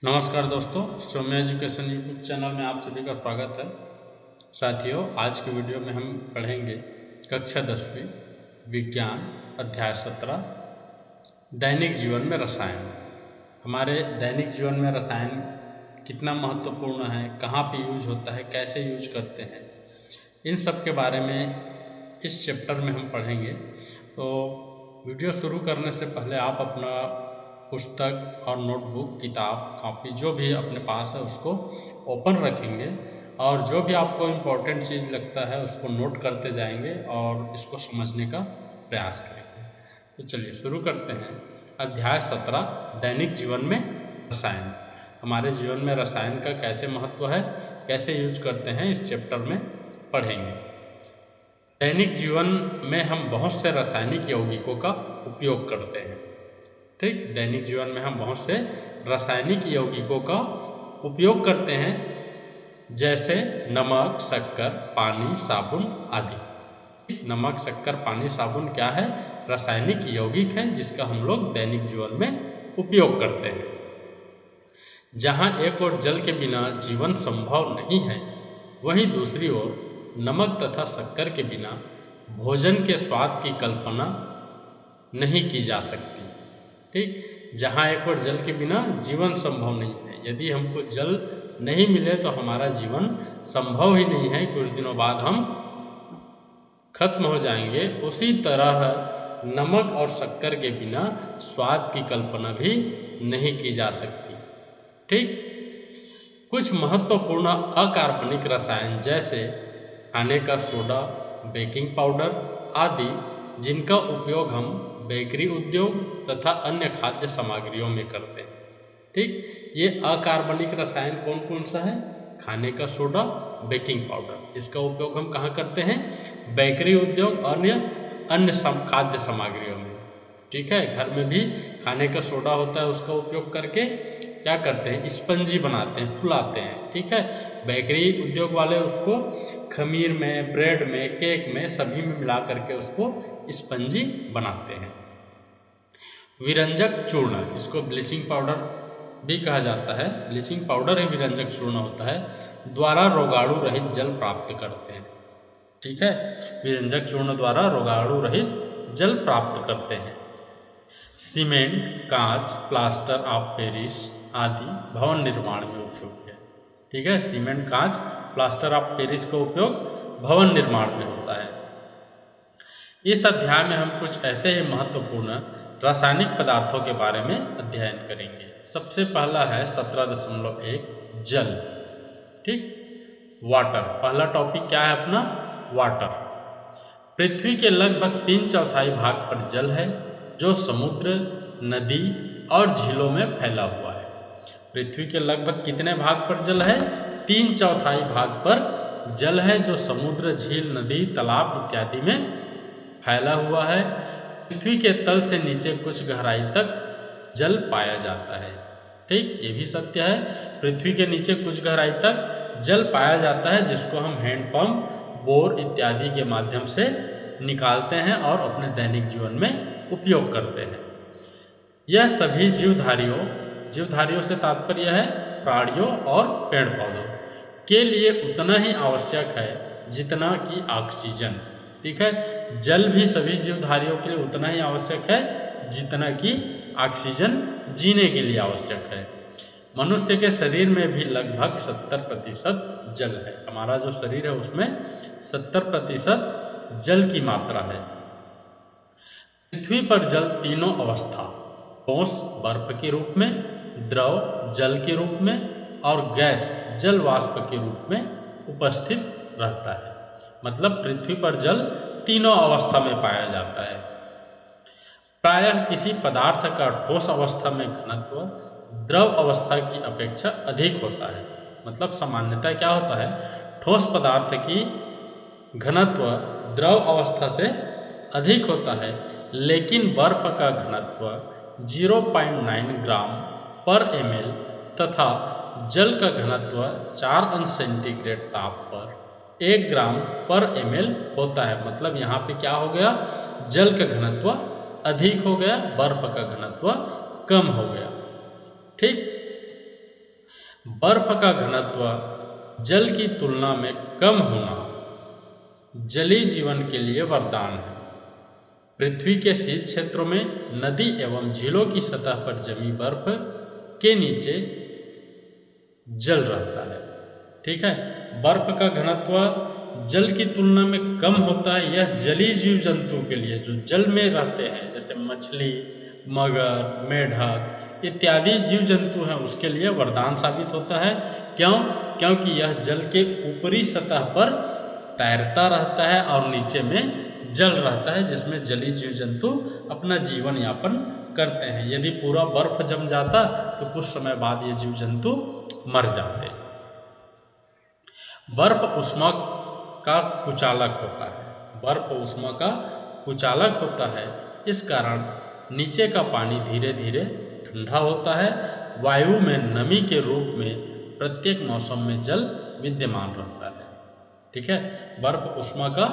नमस्कार दोस्तों, Saumya education YouTube channel में आप सभी का स्वागत है। साथियों, आज के वीडियो में हम पढ़ेंगे कक्षा 10वीं विज्ञान अध्याय 17 दैनिक जीवन में रसायन। हमारे दैनिक जीवन में रसायन कितना महत्वपूर्ण है, कहाँ पे यूज होता है, कैसे यूज करते हैं, इन सब के बारे में इस चैप्टर में हम पढ़ेंगे। तो वीडियो शुरू करने से पहले आप अपना पुस्तक और नोटबुक, किताब, कॉपी जो भी अपने पास है उसको ओपन रखेंगे और जो भी आपको इम्पोर्टेंट चीज़ लगता है उसको नोट करते जाएंगे और इसको समझने का प्रयास करेंगे। तो चलिए शुरू करते हैं। अध्याय 17 दैनिक जीवन में रसायन। हमारे जीवन में रसायन का कैसे महत्व है, कैसे यूज करते हैं, इस चैप्टर में पढ़ेंगे। दैनिक जीवन में हम बहुत से रासायनिक यौगिकों का उपयोग करते हैं। ठीक, दैनिक जीवन में हम बहुत से रासायनिक यौगिकों का उपयोग करते हैं, जैसे नमक, शक्कर, पानी, साबुन आदि। नमक, शक्कर, पानी, साबुन क्या है? रासायनिक यौगिक है जिसका हम लोग दैनिक जीवन में उपयोग करते हैं। जहाँ एक ओर जल के बिना जीवन संभव नहीं है, वहीं दूसरी ओर नमक तथा शक्कर के बिना भोजन के स्वाद की कल्पना नहीं की जा सकती। ठीक, जहाँ एक और जल के बिना जीवन संभव नहीं है, यदि हमको जल नहीं मिले तो हमारा जीवन संभव ही नहीं है, कुछ दिनों बाद हम खत्म हो जाएंगे। उसी तरह नमक और शक्कर के बिना स्वाद की कल्पना भी नहीं की जा सकती। ठीक, कुछ महत्वपूर्ण अकार्बनिक रसायन जैसे खाने का सोडा, बेकिंग पाउडर आदि, जिनका उपयोग हम बेकरी उद्योग तथा अन्य खाद्य सामग्रियों में करते हैं। ठीक, ये अकार्बनिक रसायन कौन कौन सा है? खाने का सोडा, बेकिंग पाउडर। इसका उपयोग हम कहाँ करते हैं? बेकरी उद्योग और अन्य खाद्य सामग्रियों में। ठीक है, घर में भी खाने का सोडा होता है, उसका उपयोग करके क्या करते हैं? स्पंजी बनाते हैं, फुलाते हैं। ठीक है, बेकरी उद्योग वाले उसको खमीर में, ब्रेड में, केक में, सभी में मिला करके उसको स्पंजी बनाते हैं। विरंजक चूर्ण, इसको ब्लीचिंग पाउडर भी कहा जाता है, ब्लीचिंग पाउडर ही विरंजक चूर्ण होता है, द्वारा रोगाणु रहित जल प्राप्त करते हैं। ठीक है, विरंजक चूर्ण द्वारा रोगाणु रहित जल प्राप्त करते हैं। सीमेंट, कांच, प्लास्टर ऑफ पेरिस आदि भवन निर्माण में उपयोग है। ठीक है, सीमेंट, कांच, प्लास्टर ऑफ पेरिस का उपयोग भवन निर्माण में होता है। इस अध्याय में हम कुछ ऐसे ही महत्वपूर्ण रासायनिक पदार्थों के बारे में अध्ययन करेंगे। सबसे पहला है 17.1 जल। ठीक, वाटर। पहला टॉपिक क्या है अपना? वाटर। पृथ्वी के लगभग 3/4 भाग पर जल है, जो समुद्र, नदी और झीलों में फैला हुआ है। पृथ्वी के लगभग कितने भाग पर जल है? 3/4 भाग पर जल है, जो समुद्र, झील, नदी, तालाब इत्यादि में फैला हुआ है। पृथ्वी के तल से नीचे कुछ गहराई तक जल पाया जाता है। ठीक, ये भी सत्य है, पृथ्वी के नीचे कुछ गहराई तक जल पाया जाता है, जिसको हम हैंडपंप, बोर इत्यादि के माध्यम से निकालते हैं और अपने दैनिक जीवन में उपयोग करते हैं। यह सभी जीवधारियों से तात्पर्य है प्राणियों और पेड़ पौधों के लिए उतना ही आवश्यक है जितना कि ऑक्सीजन। ठीक है, जल भी सभी जीवधारियों के लिए उतना ही आवश्यक है जितना कि ऑक्सीजन जीने के लिए आवश्यक है। मनुष्य के शरीर में भी लगभग 70% जल है। हमारा जो शरीर है उसमें 70% जल की मात्रा है। पृथ्वी पर जल तीनों अवस्था, ठोस बर्फ के रूप में, द्रव जल के रूप में और गैस जल वाष्प के रूप में उपस्थित रहता है। मतलब पृथ्वी पर जल तीनों अवस्था में पाया जाता है। प्रायः किसी पदार्थ का ठोस अवस्था में घनत्व द्रव अवस्था की अपेक्षा अधिक होता है। मतलब सामान्यतः क्या होता है? ठोस पदार्थ की घनत्व द्रव अवस्था से अधिक होता है, लेकिन बर्फ का घनत्व 0.9 ग्राम पर ml तथा जल का घनत्व 4 अंश सेंटीग्रेड ताप पर 1 ग्राम पर ml होता है। मतलब यहाँ पे क्या हो गया? जल का घनत्व अधिक हो गया, बर्फ का घनत्व कम हो गया। ठीक, बर्फ का घनत्व जल की तुलना में कम होना जलीय जीवन के लिए वरदान है। पृथ्वी के शीत क्षेत्रों में नदी एवं झीलों की सतह पर जमी बर्फ के नीचे जल रहता है। ठीक है, बर्फ का घनत्व जल की तुलना में कम होता है। यह जलीय जीव जंतु के लिए जो जल में रहते हैं, जैसे मछली, मगर, मेढक इत्यादि जीव जंतु हैं, उसके लिए वरदान साबित होता है। क्यों? क्योंकि यह जल के ऊपरी सतह पर तैरता रहता है और नीचे में जल रहता है, जिसमें जलीय जीव जंतु अपना जीवन यापन करते हैं। यदि पूरा बर्फ जम जाता तो कुछ समय बाद ये जीव जंतु मर जाते। बर्फ ऊष्मा का कुचालक होता है। बर्फ ऊष्मा का कुचालक होता है, इस कारण नीचे का पानी धीरे धीरे ठंडा होता है। वायु में नमी के रूप में प्रत्येक मौसम में जल विद्यमान रहता है। ठीक है, बर्फ ऊष्मा का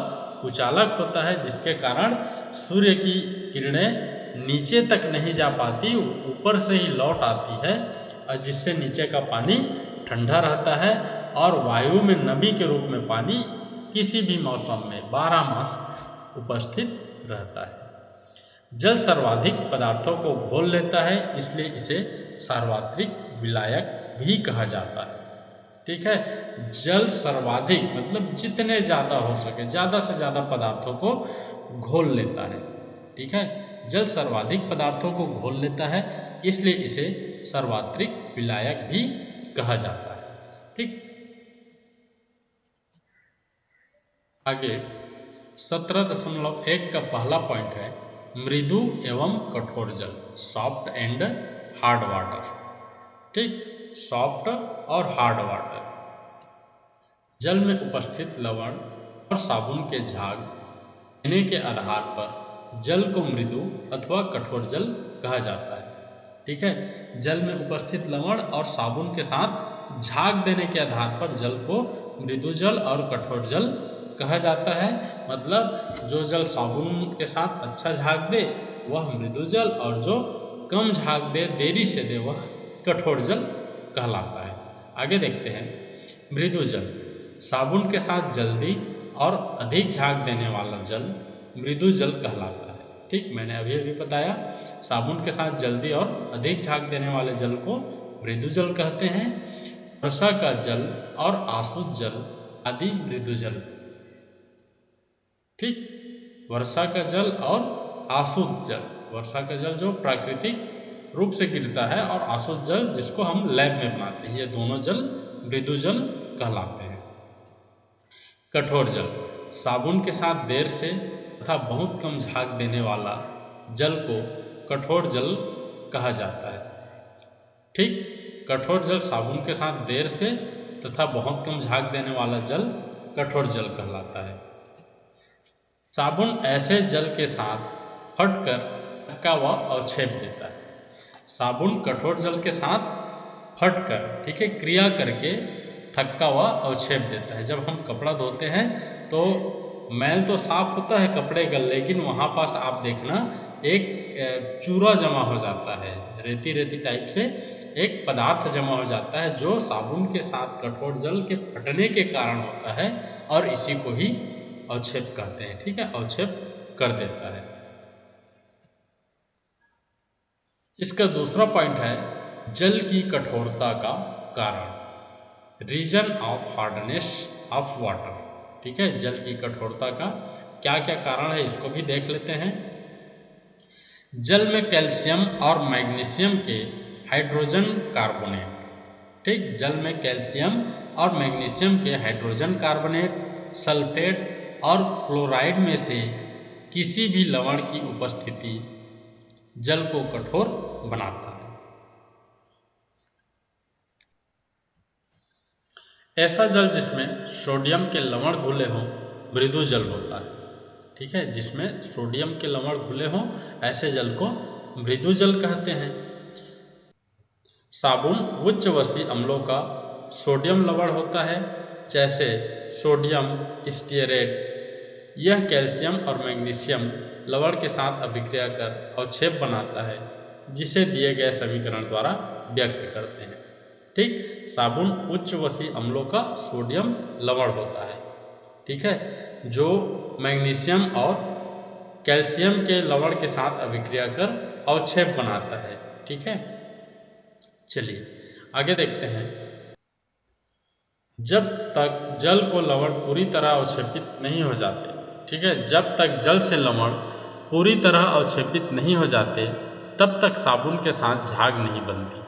कुचालक होता है, जिसके कारण सूर्य की किरणें नीचे तक नहीं जा पाती, ऊपर से ही लौट आती है, और जिससे नीचे का पानी ठंडा रहता है और वायु में नमी के रूप में पानी किसी भी मौसम में 12 मास उपस्थित रहता है। जल सर्वाधिक पदार्थों को घोल लेता है, इसलिए इसे सार्वत्रिक विलायक भी कहा जाता है। ठीक है, जल सर्वाधिक मतलब जितने ज़्यादा हो सके, ज़्यादा से ज़्यादा पदार्थों को घोल लेता है। ठीक है, जल सर्वाधिक पदार्थों को घोल लेता है, इसलिए इसे सार्वत्रिक विलायक भी कहा जाता है। ठीक, आगे 17.1 का पहला पॉइंट है मृदु एवं कठोर जल, सॉफ्ट एंड हार्ड वाटर। ठीक, सॉफ्ट और हार्ड वाटर। जल में उपस्थित लवण और साबुन के झाग देने के आधार पर जल को मृदु अथवा कठोर जल कहा जाता है। ठीक है, जल में उपस्थित लवण और साबुन के साथ झाग देने के आधार पर जल को मृदु जल और कठोर जल कहा जाता है। मतलब जो जल साबुन के साथ अच्छा झाग दे वह मृदु जल, और जो कम झाग दे, देरी से दे, वह कठोर जल कहलाता है। आगे देखते हैं मृदु जल। साबुन के साथ जल्दी और अधिक झाग देने वाला जल मृदु जल कहलाता है। ठीक, मैंने अभी अभी बताया, साबुन के साथ जल्दी और अधिक झाग देने वाले जल को मृदु जल कहते हैं। वर्षा का जल और आसुत जल आदि मृदु जल। ठीक, वर्षा का जल और आसुत जल। वर्षा का जल जो प्राकृतिक रूप से गिरता है, और आसुत जल जिसको हम लैब में बनाते हैं, ये दोनों जल मृदु जल कहलाते हैं। कठोर जल। साबुन के साथ देर से तथा बहुत कम झाग देने वाला जल को कठोर जल कहा जाता है। ठीक, कठोर जल साबुन के साथ देर से तथा बहुत कम झाग देने वाला जल कठोर जल कहलाता है। साबुन ऐसे जल के साथ फटकर थक्का व अवक्षेप देता है। साबुन कठोर जल के साथ फटकर, ठीक है, क्रिया करके थक्का व अवक्षेप देता है। जब हम कपड़ा धोते हैं तो मैल तो साफ होता है कपड़े का, लेकिन वहाँ पास आप देखना एक चूरा जमा हो जाता है, रेती रेती टाइप से एक पदार्थ जमा हो जाता है, जो साबुन के साथ कठोर जल के फटने के कारण होता है, और इसी को ही अवक्षेप कहते हैं। ठीक है, अवक्षेप कर देता है। इसका दूसरा पॉइंट है जल की कठोरता का कारण, reason of hardness of water. ठीक है, जल की कठोरता का क्या क्या कारण है इसको भी देख लेते हैं। जल में कैल्शियम और मैग्नीशियम के हाइड्रोजन कार्बोनेट। ठीक, जल में कैल्शियम और मैग्नीशियम के हाइड्रोजन कार्बोनेट, सल्फेट और क्लोराइड में से किसी भी लवण की उपस्थिति जल को कठोर बनाता है। ऐसा जल जिसमें सोडियम के लवण घुले हों मृदु जल होता है। ठीक है, जिसमें सोडियम के लवण घुले हों ऐसे जल को मृदु जल कहते हैं। साबुन उच्च वसी अम्लों का सोडियम लवण होता है, जैसे सोडियम स्टीयरेट। यह कैल्शियम और मैग्नीशियम लवण के साथ अभिक्रिया कर अवक्षेप बनाता है, जिसे दिए गए समीकरण द्वारा व्यक्त करते हैं। ठीक। साबुन उच्च वसी अम्लों का सोडियम लवण होता है, ठीक है, जो मैग्नीशियम और कैल्शियम के लवण के साथ अभिक्रिया कर अवक्षेप बनाता है, ठीक है। चलिए आगे देखते हैं। जब तक जल को लवण पूरी तरह अवक्षेपित नहीं हो जाते, ठीक है, जब तक जल से लवण पूरी तरह अवक्षेपित नहीं हो जाते तब तक साबुन के साथ झाग नहीं बनती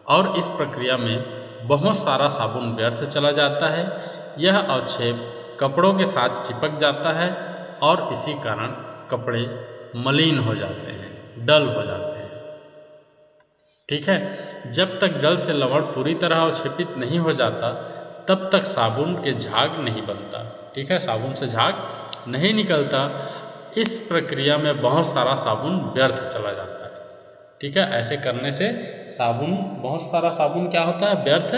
और इस प्रक्रिया में बहुत सारा साबुन व्यर्थ चला जाता है। यह अवक्षेप कपड़ों के साथ चिपक जाता है और इसी कारण कपड़े मलिन हो जाते हैं, डल हो जाते हैं, ठीक है। जब तक जल से लवण पूरी तरह अवक्षेपित नहीं हो जाता तब तक साबुन के झाग नहीं बनता, ठीक है, साबुन से झाग नहीं निकलता। इस प्रक्रिया में बहुत सारा साबुन व्यर्थ चला जाता है, ठीक है। ऐसे करने से साबुन, बहुत सारा साबुन क्या होता है, व्यर्थ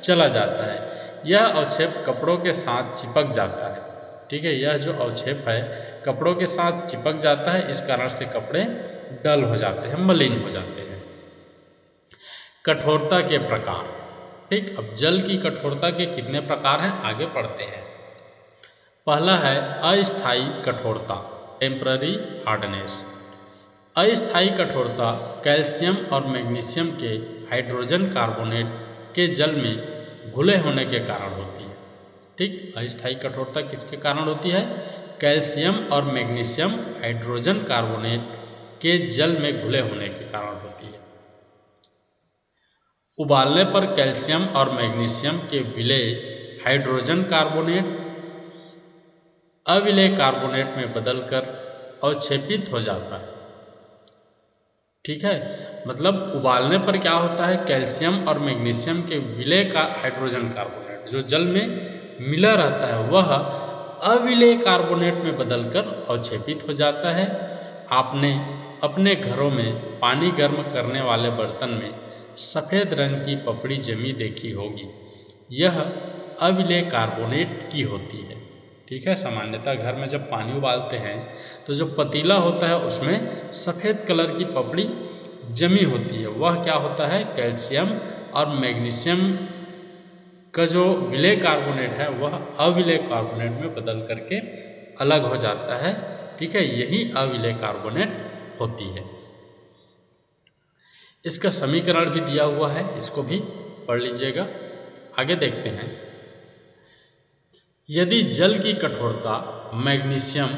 चला जाता है। यह अवक्षेप कपड़ों के साथ चिपक जाता है, ठीक है, यह जो अवक्षेप है कपड़ों के साथ चिपक जाता है, इस कारण से कपड़े डल हो जाते हैं, मलिन हो जाते हैं। कठोरता के प्रकार, ठीक। अब जल की कठोरता के कितने प्रकार हैं, आगे पढ़ते हैं। पहला है अस्थायी कठोरता, टेम्पररी हार्डनेस। अस्थायी कठोरता कैल्शियम और मैग्नीशियम के हाइड्रोजन कार्बोनेट के जल में घुले होने के कारण होती है, ठीक। अस्थायी कठोरता किसके कारण होती है, कैल्शियम और मैग्नीशियम हाइड्रोजन कार्बोनेट के जल में घुले होने के कारण होती है। उबालने पर कैल्शियम और मैग्नीशियम के विलय हाइड्रोजन कार्बोनेट अविलेय कार्बोनेट में बदलकर अवक्षेपित हो जाता है, ठीक है। मतलब उबालने पर क्या होता है, कैल्शियम और मैग्नीशियम के विलय का हाइड्रोजन कार्बोनेट जो जल में मिला रहता है वह अविलेय कार्बोनेट में बदलकर अवक्षेपित हो जाता है। आपने अपने घरों में पानी गर्म करने वाले बर्तन में सफ़ेद रंग की पपड़ी जमी देखी होगी, यह अविलेय कार्बोनेट की होती है, ठीक है। सामान्यतः घर में जब पानी उबालते हैं तो जो पतीला होता है उसमें सफ़ेद कलर की पपड़ी जमी होती है, वह क्या होता है, कैल्शियम और मैग्नीशियम का जो विलेय कार्बोनेट है वह अविलेय कार्बोनेट में बदल करके अलग हो जाता है, ठीक है, यही अविलेय कार्बोनेट होती है। इसका समीकरण भी दिया हुआ है, इसको भी पढ़ लीजिएगा। आगे देखते हैं। यदि जल की कठोरता मैग्नीशियम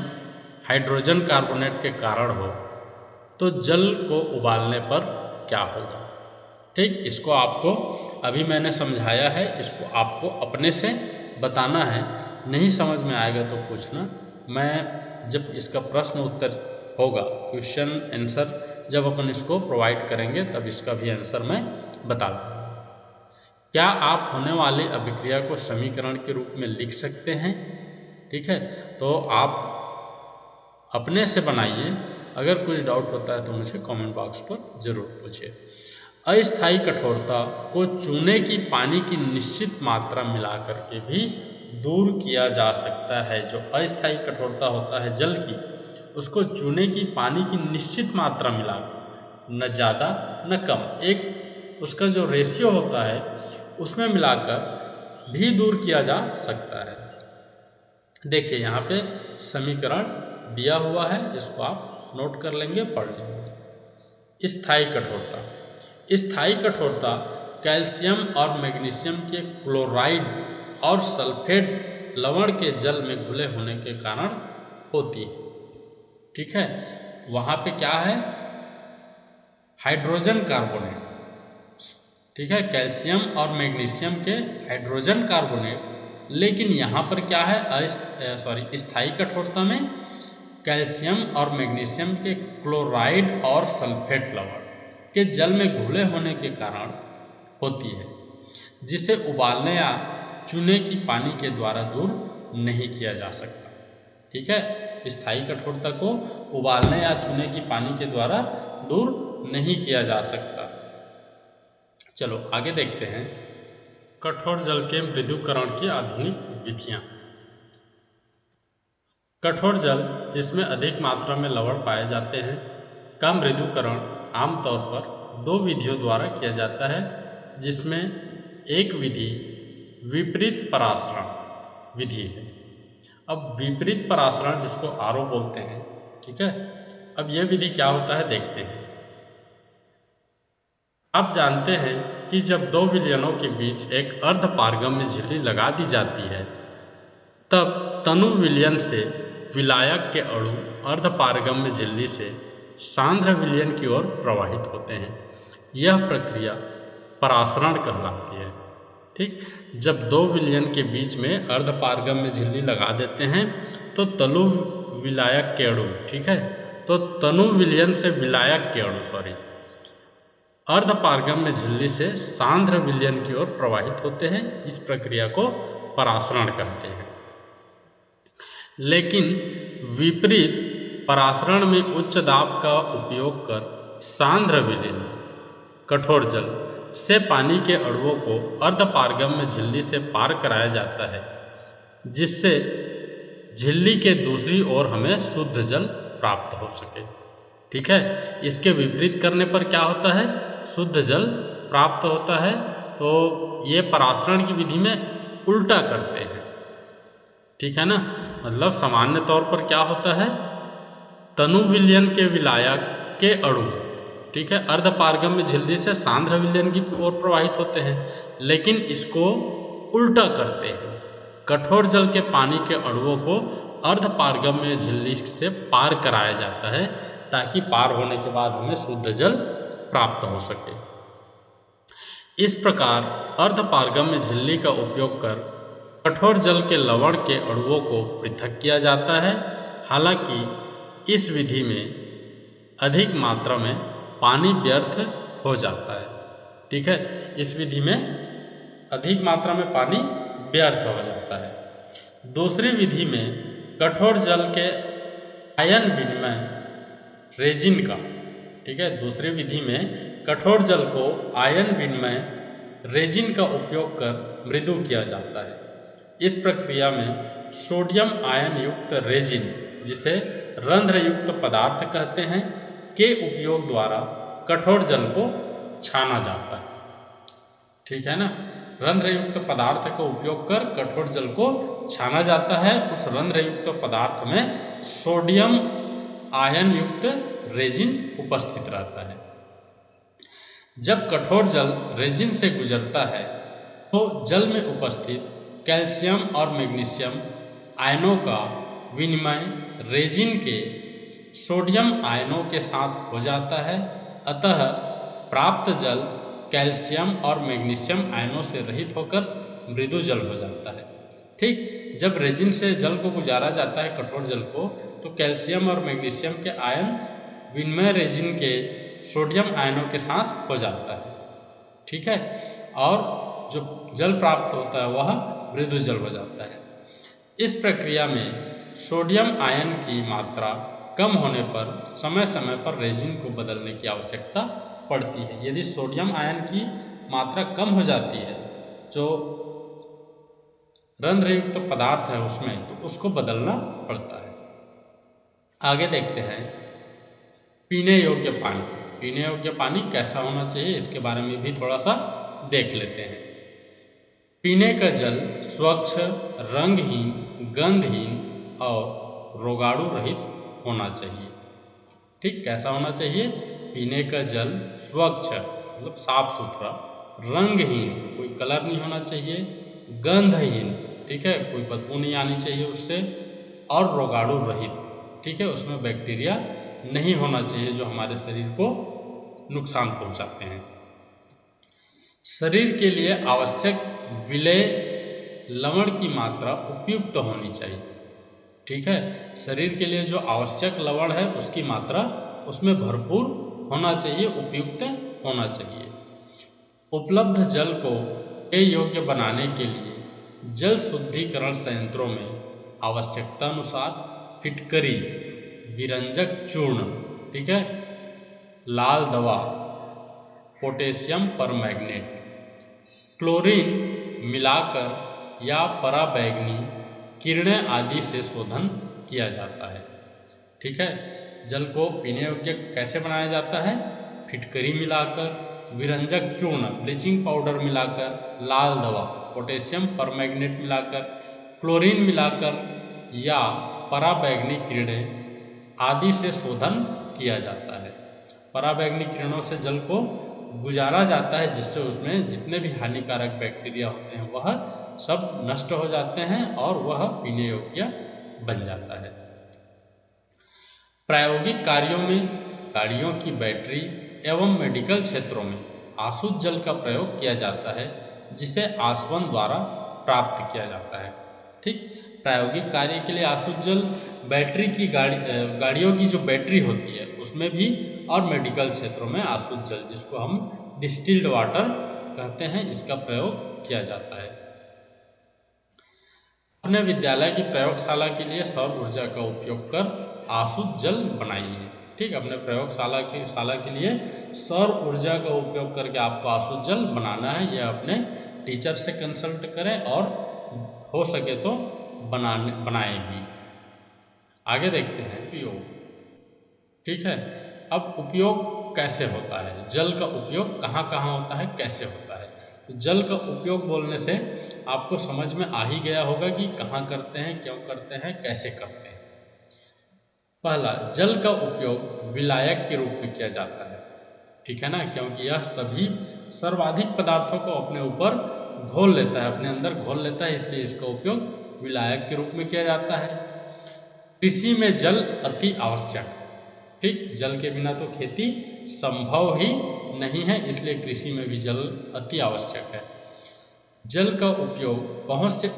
हाइड्रोजन कार्बोनेट के कारण हो तो जल को उबालने पर क्या होगा, ठीक। इसको आपको अभी मैंने समझाया है, इसको आपको अपने से बताना है, नहीं समझ में आएगा तो पूछना। मैं जब इसका प्रश्न उत्तर होगा, क्वेश्चन आंसर जब अपन इसको प्रोवाइड करेंगे तब इसका भी आंसर मैं बता दूँगा। क्या आप होने वाली अभिक्रिया को समीकरण के रूप में लिख सकते हैं, ठीक है। तो आप अपने से बनाइए, अगर कुछ डाउट होता है तो मुझे कमेंट बॉक्स पर ज़रूर पूछिए। अस्थायी कठोरता को चूने की पानी की निश्चित मात्रा मिला करके भी दूर किया जा सकता है। जो अस्थायी कठोरता होता है जल की, उसको चूने की पानी की निश्चित मात्रा मिलाकर, न ज़्यादा न कम, एक उसका जो रेशियो होता है उसमें मिलाकर भी दूर किया जा सकता है। देखिए यहाँ पे समीकरण दिया हुआ है, इसको आप नोट कर लेंगे, पढ़ लेंगे। स्थायी कठोरता, स्थायी कठोरता कैल्शियम और मैग्नीशियम के क्लोराइड और सल्फेट लवण के जल में घुले होने के कारण होती है, ठीक है। वहाँ पे क्या है, हाइड्रोजन कार्बोनेट, ठीक है, कैल्शियम और मैग्नीशियम के हाइड्रोजन कार्बोनेट। लेकिन यहाँ पर क्या है, स्थायी कठोरता में कैल्शियम और मैग्नीशियम के क्लोराइड और सल्फेट लवण के जल में घुले होने के कारण होती है, जिसे उबालने या चूने की पानी के द्वारा दूर नहीं किया जा सकता, ठीक है। स्थायी कठोरता को उबालने या चूने की पानी के द्वारा दूर नहीं किया जा सकता। चलो आगे देखते हैं। कठोर जल के मृदुकरण की आधुनिक विधियां। कठोर जल जिसमें अधिक मात्रा में लवण पाए जाते हैं का मृदुकरण आमतौर पर दो विधियों द्वारा किया जाता है, जिसमें एक विधि विपरीत परासरण विधि है। अब विपरीत परासरण जिसको आरओ बोलते हैं, ठीक है। अब यह विधि क्या होता है देखते हैं। आप जानते हैं कि जब दो विलयनों के बीच एक अर्धपारगम्य झिल्ली लगा दी जाती है तब तनु विलयन से विलायक के अणु अर्धपारगम्य झिल्ली से सांद्र विलयन की ओर प्रवाहित होते हैं। यह प्रक्रिया परासरण कहलाती है। ठीक, जब दो विलयन के बीच में अर्धपारगम्य झिल्ली लगा देते हैं तो तनु विलायक के अणु, ठीक है, तो तनु विलयन से विलायक के अणु अर्धपारगम्य झिल्ली से सांद्र विलयन की ओर प्रवाहित होते हैं। इस प्रक्रिया को परासरण कहते हैं। लेकिन विपरीत परासरण में उच्च दाब का उपयोग कर सांद्र विलयन कठोर जल से पानी के अणुओं को अर्धपारगम्य झिल्ली से पार कराया जाता है, जिससे झिल्ली के दूसरी ओर हमें शुद्ध जल प्राप्त हो सके। ठीक है, इसके विपरीत करने पर क्या होता है, शुद्ध जल प्राप्त होता है। तो ये परासरण की विधि में उल्टा करते हैं। ठीक है ना, मतलब सामान्य तौर पर क्या होता है, तनु विलयन के विलायक के अणु, ठीक है, अर्धपारगम्य झिल्ली से सांद्र विलयन की ओर प्रवाहित होते हैं, लेकिन इसको उल्टा करते हैं। कठोर जल के पानी के अणुओं को अर्धपारगम्य झिल्ली से पार कराया जाता है ताकि पार होने के बाद हमें शुद्ध जल प्राप्त हो सके। इस प्रकार अर्धपारगम्य झिल्ली का उपयोग कर कठोर जल के लवण के अणुओं को पृथक किया जाता है। हालांकि इस विधि में अधिक मात्रा में पानी व्यर्थ हो जाता है। ठीक है, इस विधि में अधिक मात्रा में पानी व्यर्थ हो जाता है। दूसरी विधि में कठोर जल के आयन विनिमय रेजिन का, ठीक है, दूसरी विधि में कठोर जल को आयन विनिमय रेजिन का उपयोग कर मृदु किया जाता है। इस प्रक्रिया में सोडियम आयन युक्त रेजिन, जिसे रंध्र युक्त पदार्थ कहते हैं, के उपयोग द्वारा कठोर जल को छाना जाता है। ठीक है ना, रंध्र युक्त पदार्थ का उपयोग कर कठोर जल को छाना जाता है। उस रंध्र युक्त पदार्थ में सोडियम आयन युक्त रेजिन उपस्थित रहता है। जब कठोर जल रेजिन से गुजरता है तो जल में उपस्थित कैल्शियम और मैग्नीशियम आयनों का विनिमय रेजिन के सोडियम आयनों के साथ हो जाता है। अतः प्राप्त जल कैल्शियम और मैग्नीशियम आयनों से रहित होकर मृदु जल हो जाता है। ठीक, जब रेजिन से जल को गुजारा जाता है कठोर जल को, तो कैल्शियम और मैग्नीशियम के आयन विनिमय रेजिन के सोडियम आयनों के साथ हो जाता है। ठीक है, और जो जल प्राप्त होता है वह मृदु जल हो जाता है। इस प्रक्रिया में सोडियम आयन की मात्रा कम होने पर समय समय पर रेजिन को बदलने की आवश्यकता पड़ती है। यदि सोडियम आयन की मात्रा कम हो जाती है, जो रंध्रयुक्त पदार्थ है उसमें, तो उसको बदलना पड़ता है। आगे देखते हैं पीने योग्य पानी। पीने योग्य पानी कैसा होना चाहिए, इसके बारे में भी थोड़ा सा देख लेते हैं। पीने का जल स्वच्छ, रंगहीन, गंधहीन और रोगाणु रहित होना चाहिए। ठीक, कैसा होना चाहिए, पीने का जल स्वच्छ मतलब साफ सुथरा, रंगहीन, कोई कलर नहीं होना चाहिए, गंधहीन, ठीक है, कोई बदबू नहीं आनी चाहिए उससे, और रोगाणु रहित, ठीक है, उसमें बैक्टीरिया नहीं होना चाहिए जो हमारे शरीर को नुकसान पहुंचाते हैं। शरीर के लिए आवश्यक विलेय लवण की मात्रा उपयुक्त होनी चाहिए। ठीक है, शरीर के लिए जो आवश्यक लवण है उसकी मात्रा उसमें भरपूर होना चाहिए, उपयुक्त होना चाहिए। उपलब्ध जल को पेय योग्य बनाने के लिए जल शुद्धिकरण संयंत्रों में आवश्यकता अनुसार फिटकरी, विरंजक चूर्ण, ठीक है, लाल दवा, पोटेशियम परमैंगनेट, क्लोरीन मिलाकर या पराबैंगनी किरणें आदि से शोधन किया जाता है। ठीक है, जल को पीने योग्य कैसे बनाया जाता है, फिटकरी मिलाकर, विरंजक चूर्ण, ब्लीचिंग पाउडर मिलाकर, लाल दवा, पोटेशियम परमैंगनेट मिलाकर, क्लोरीन मिलाकर या पराबैंगनी किरणें आदि से शोधन किया जाता है। पराबैंगनी किरणों से जल को गुजारा जाता है, जिससे उसमें जितने भी हानिकारक बैक्टीरिया होते हैं वह सब नष्ट हो जाते हैं और वह पीने योग्य बन जाता है। प्रायोगिक कार्यों में गाड़ियों की बैटरी एवं मेडिकल क्षेत्रों में आसुत जल का प्रयोग किया जाता है, जिसे आसवन द्वारा प्राप्त किया जाता है। ठीक, प्रायोगिक कार्य के लिए आसुत जल बैटरी की गाड़ियों की जो बैटरी होती है उसमें भी, और मेडिकल क्षेत्रों में आसुत जल, जिसको हम डिस्टिल्ड वाटर कहते हैं, इसका प्रयोग किया जाता है। अपने विद्यालय की प्रयोगशाला के लिए सौर ऊर्जा का उपयोग कर आसुत जल बनाइए। ठीक, अपने प्रयोगशाला के लिए सौर ऊर्जा का उपयोग करके आपको आसुत जल बनाना है। यह अपने टीचर से कंसल्ट करें और हो सके तो बनाएं भी। आगे देखते हैं उपयोग। ठीक है, अब उपयोग कैसे होता है, जल का उपयोग कहाँ कहाँ होता है, कैसे होता है। तो जल का उपयोग बोलने से आपको समझ में आ ही गया होगा कि कहाँ करते हैं, क्यों करते हैं, कैसे करते हैं। पहला, जल का उपयोग विलायक के रूप में किया जाता है। ठीक है ना, क्योंकि यह सभी सर्वाधिक पदार्थों को अपने ऊपर घोल लेता है, अपने अंदर घोल लेता है, इसलिए इसका उपयोग विलायक के रूप में किया जाता है। कृषि में जल अति आवश्यक। ठीक, जल के बिना तो खेती संभव ही नहीं है, इसलिए कृषि में भी जल अति आवश्यक है। जल का उपयोग बहुत से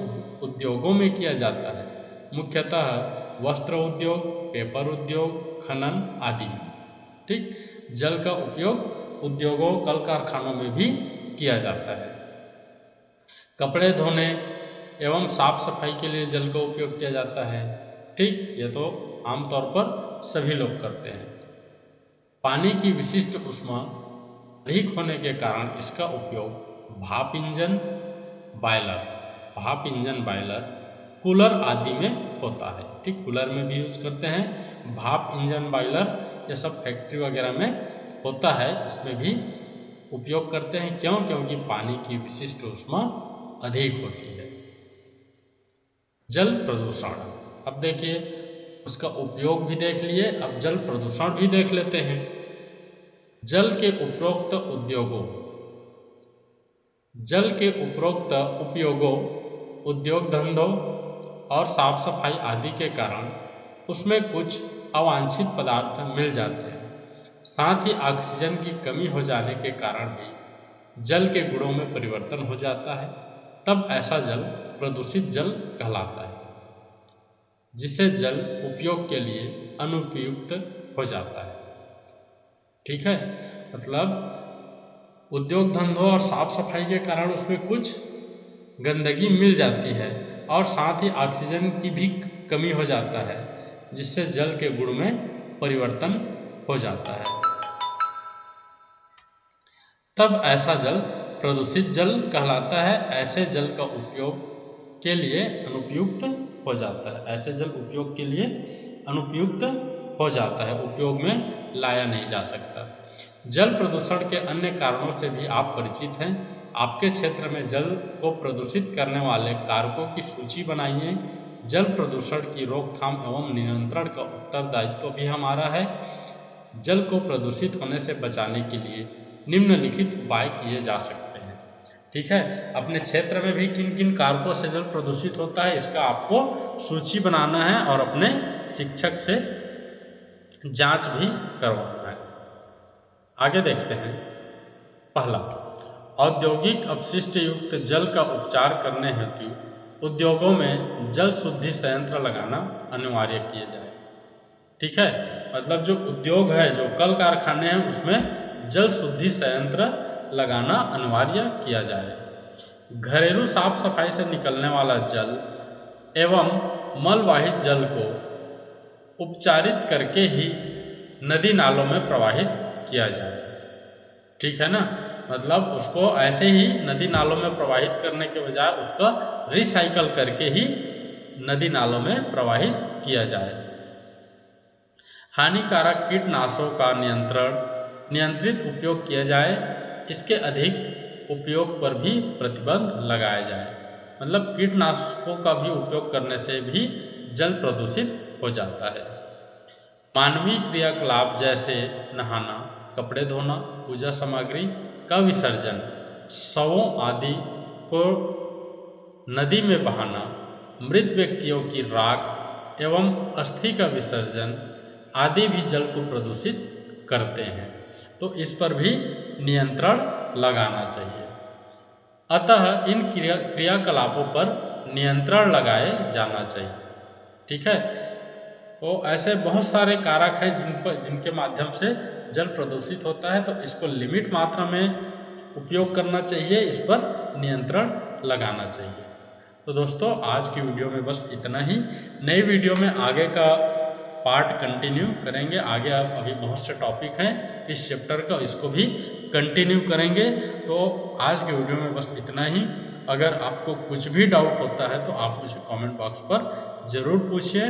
उद्योगों में किया जाता है, मुख्यतः वस्त्र उद्योग, पेपर उद्योग, खनन आदि में। ठीक, जल का उपयोग उद्योगों, कल कारखानों में भी किया जाता है। कपड़े धोने एवं साफ सफाई के लिए जल का उपयोग किया जाता है। ठीक, ये तो आमतौर पर सभी लोग करते हैं। पानी की विशिष्ट ऊष्मा अधिक होने के कारण इसका उपयोग भाप इंजन बॉयलर, कूलर आदि में होता है। ठीक, कूलर में भी यूज करते हैं, भाप इंजन, बॉयलर, ये सब फैक्ट्री वगैरह में होता है, इसमें भी उपयोग करते हैं। क्यों? क्योंकि पानी की विशिष्ट ऊष्मा अधिक होती है। जल प्रदूषण, अब देखिए उसका उपयोग भी देख लिए, अब जल प्रदूषण भी देख लेते हैं। जल के उपरोक्त उपयोगों, उद्योग धंधों और साफ सफाई आदि के कारण उसमें कुछ अवांछित पदार्थ मिल जाते हैं। साथ ही ऑक्सीजन की कमी हो जाने के कारण भी जल के गुणों में परिवर्तन हो जाता है, तब ऐसा जल प्रदूषित जल कहलाता है, जिसे जल उपयोग के लिए अनुपयुक्त हो जाता है। ठीक है, मतलब उद्योग धंधों और साफ सफाई के कारण उसमें कुछ गंदगी मिल जाती है और साथ ही ऑक्सीजन की भी कमी हो जाता है, जिससे जल के गुण में परिवर्तन हो जाता है, तब ऐसा जल प्रदूषित जल कहलाता है। ऐसे जल का उपयोग के लिए अनुपयुक्त हो जाता है, ऐसे जल उपयोग के लिए अनुपयुक्त हो जाता है, उपयोग में लाया नहीं जा सकता। जल प्रदूषण के अन्य कारणों से भी आप परिचित हैं। आपके क्षेत्र में जल को प्रदूषित करने वाले कारकों की सूची बनाइए। जल प्रदूषण की रोकथाम एवं नियंत्रण का उत्तरदायित्व भी हमारा है। जल को प्रदूषित होने से बचाने के लिए निम्नलिखित उपाय किए जा सकते हैं। ठीक है, अपने क्षेत्र में भी किन किन कारकों से जल प्रदूषित होता है, इसका आपको सूची बनाना है और अपने शिक्षक से जांच भी करवाना है। आगे देखते हैं। पहला, औद्योगिक अपशिष्ट युक्त जल का उपचार करने हेतु उद्योगों में जल शुद्धि संयंत्र लगाना अनिवार्य किया जाए। ठीक है, मतलब जो उद्योग है, जो कल कारखाने हैं, उसमें जल शुद्धि संयंत्र लगाना अनिवार्य किया जाए। घरेलू साफ सफाई से निकलने वाला जल एवं मलवाहित जल को उपचारित करके ही नदी नालों में प्रवाहित किया जाए। ठीक है ना, मतलब उसको ऐसे ही नदी नालों में प्रवाहित करने के बजाय उसका रिसाइकल करके ही नदी नालों में प्रवाहित किया जाए। हानिकारक कीटनाशकों का नियंत्रित उपयोग किया जाए। इसके अधिक उपयोग पर भी प्रतिबंध लगाया जाए। मतलब कीटनाशकों का भी उपयोग करने से भी जल प्रदूषित हो जाता है। मानवीय क्रियाकलाप जैसे नहाना, कपड़े धोना, पूजा सामग्री का विसर्जन, शवों आदि को नदी में बहाना, मृत व्यक्तियों की राख एवं अस्थि का विसर्जन आदि भी जल को प्रदूषित करते हैं। तो इस पर भी नियंत्रण लगाना चाहिए। अतः इन क्रियाकलापों पर नियंत्रण लगाए जाना चाहिए। ठीक है, तो ऐसे बहुत सारे कारक हैं जिनके माध्यम से जल प्रदूषित होता है। तो इसको लिमिट मात्रा में उपयोग करना चाहिए, इस पर नियंत्रण लगाना चाहिए। तो दोस्तों आज की वीडियो में बस इतना ही। नई वीडियो में आगे का पार्ट कंटिन्यू करेंगे। आगे अभी बहुत से टॉपिक हैं इस चैप्टर का, इसको भी कंटिन्यू करेंगे। तो आज के वीडियो में बस इतना ही। अगर आपको कुछ भी डाउट होता है तो आप मुझे कमेंट बॉक्स पर ज़रूर पूछिए।